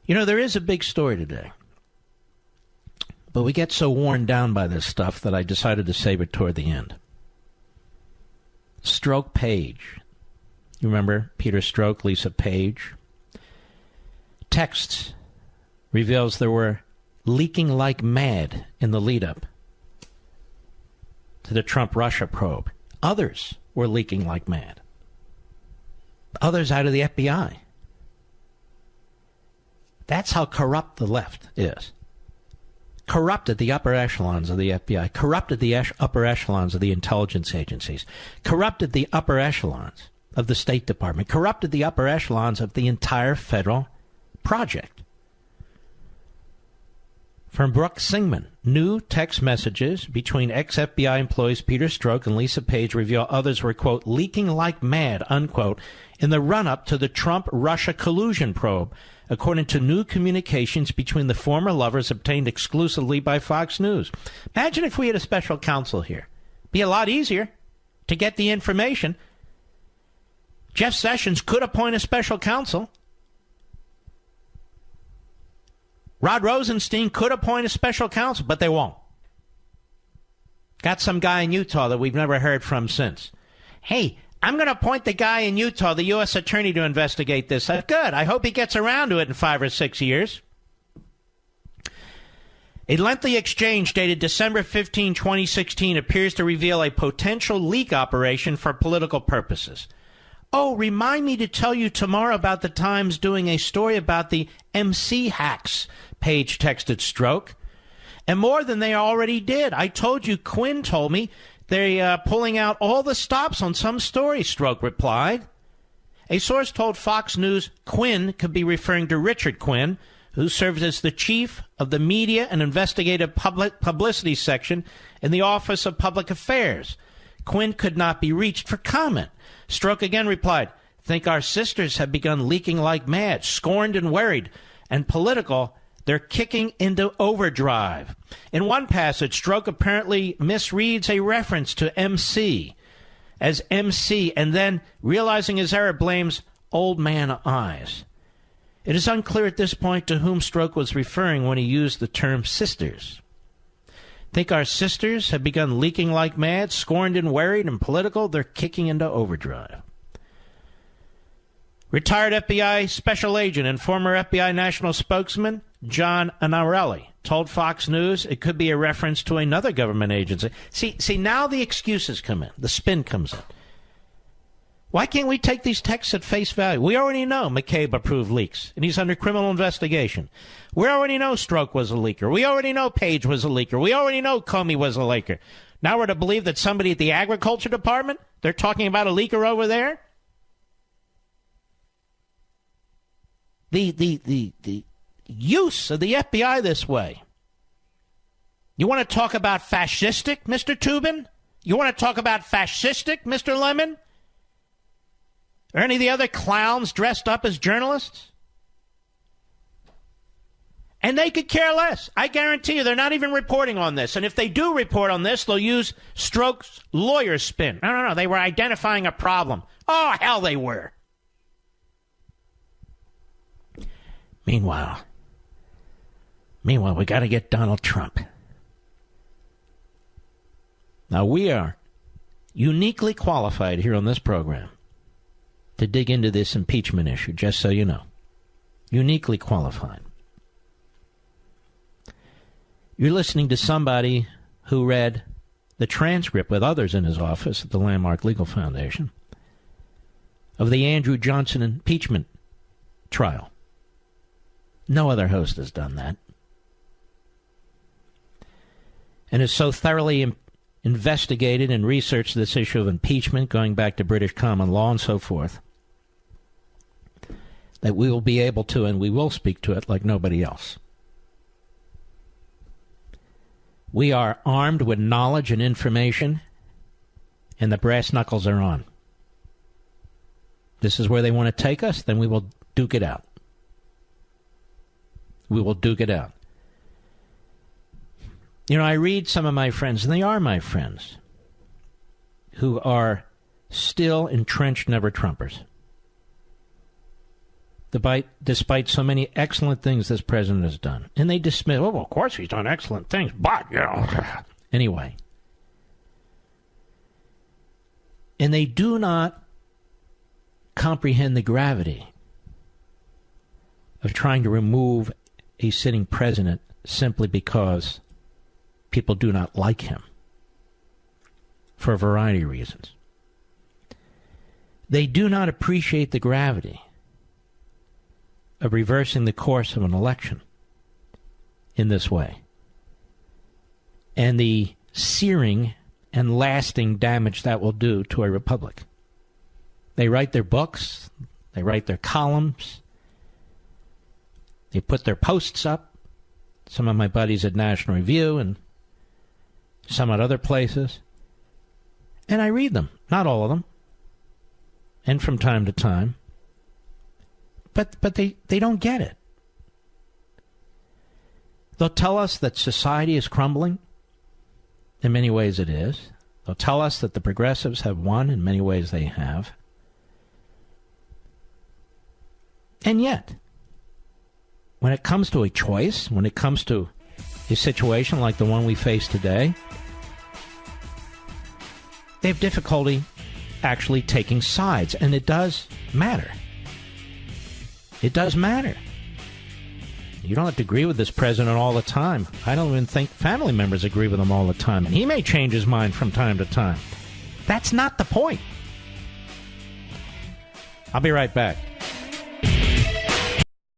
You know, there is a big story today. But we get so worn down by this stuff that I decided to save it toward the end. Strzok Page. You remember Peter Strzok, Lisa Page? Texts reveals there were leaking like mad in the lead-up to the Trump-Russia probe. Others were leaking like mad. Others out of the FBI. That's how corrupt the left is. Corrupted the upper echelons of the FBI, corrupted the upper echelons of the intelligence agencies, corrupted the upper echelons of the State Department, corrupted the upper echelons of the entire federal project. From Brooke Singman, new text messages between ex-FBI employees Peter Strzok and Lisa Page reveal others were, quote, leaking like mad, unquote, in the run-up to the Trump-Russia collusion probe, according to new communications between the former lovers obtained exclusively by Fox News. Imagine if we had a special counsel here. Be a lot easier to get the information. Jeff Sessions could appoint a special counsel. Rod Rosenstein could appoint a special counsel, but they won't. Got some guy in Utah that we've never heard from since. Hey, I'm going to appoint the guy in Utah, the U.S. attorney, to investigate this. Good. I hope he gets around to it in 5 or 6 years. A lengthy exchange dated December 15, 2016 appears to reveal a potential leak operation for political purposes. Oh, remind me to tell you tomorrow about the Times doing a story about the MC hacks, Page texted Strzok. And more than they already did. I told you, Quinn told me they're pulling out all the stops on some story, Strzok replied. A source told Fox News Quinn could be referring to Richard Quinn, who serves as the chief of the media and investigative publicity section in the Office of Public Affairs. Quinn could not be reached for comment. Strzok again replied, think our sisters have begun leaking like mad, scorned and worried, and political, they're kicking into overdrive. In one passage, Strzok apparently misreads a reference to MC as MC, and then, realizing his error, blames old man eyes. It is unclear at this point to whom Strzok was referring when he used the term sisters. Think our sisters have begun leaking like mad, scorned and worried, and political, they're kicking into overdrive. Retired FBI special agent and former FBI national spokesman John Anarelli told Fox News it could be a reference to another government agency. See, now the excuses come in. The spin comes in. Why can't we take these texts at face value? We already know McCabe approved leaks, and he's under criminal investigation. We already know Strzok was a leaker. We already know Page was a leaker. We already know Comey was a leaker. Now we're to believe that somebody at the Agriculture Department, they're talking about a leaker over there? The use of the FBI this way. You want to talk about fascistic, Mr. Tubin? You want to talk about fascistic, Mr. Lemon? Or any of the other clowns dressed up as journalists? And they could care less. I guarantee you they're not even reporting on this. And if they do report on this, they'll use Strzok's lawyer spin. No. They were identifying a problem. Oh, hell they were. Meanwhile, we got to get Donald Trump. Now, we are uniquely qualified here on this program to dig into this impeachment issue, just so you know. Uniquely qualified. You're listening to somebody who read the transcript with others in his office at the Landmark Legal Foundation of the Andrew Johnson impeachment trial. No other host has done that. And has so thoroughly investigated and researched this issue of impeachment, going back to British common law and so forth, that we will be able to, and we will speak to it like nobody else. We are armed with knowledge and information, and the brass knuckles are on. This is where they want to take us, then we will duke it out. We will duke it out. You know, I read some of my friends, and they are my friends, who are still entrenched never-Trumpers. despite so many excellent things this president has done. And they dismiss, oh, well, of course he's done excellent things, but, you know. Anyway. And they do not comprehend the gravity of trying to remove a sitting president simply because people do not like him for a variety of reasons. They do not appreciate the gravity of reversing the course of an election in this way and the searing and lasting damage that will do to a republic. They write their books, they write their columns, they put their posts up. Some of my buddies at National Review and some at other places. And I read them. Not all of them. And from time to time. But they don't get it. They'll tell us that society is crumbling. In many ways it is. They'll tell us that the progressives have won. In many ways they have. And yet, when it comes to a choice, when it comes to a situation like the one we face today, they have difficulty actually taking sides. And it does matter. It does matter. You don't have to agree with this president all the time. I don't even think family members agree with him all the time. And he may change his mind from time to time. That's not the point. I'll be right back.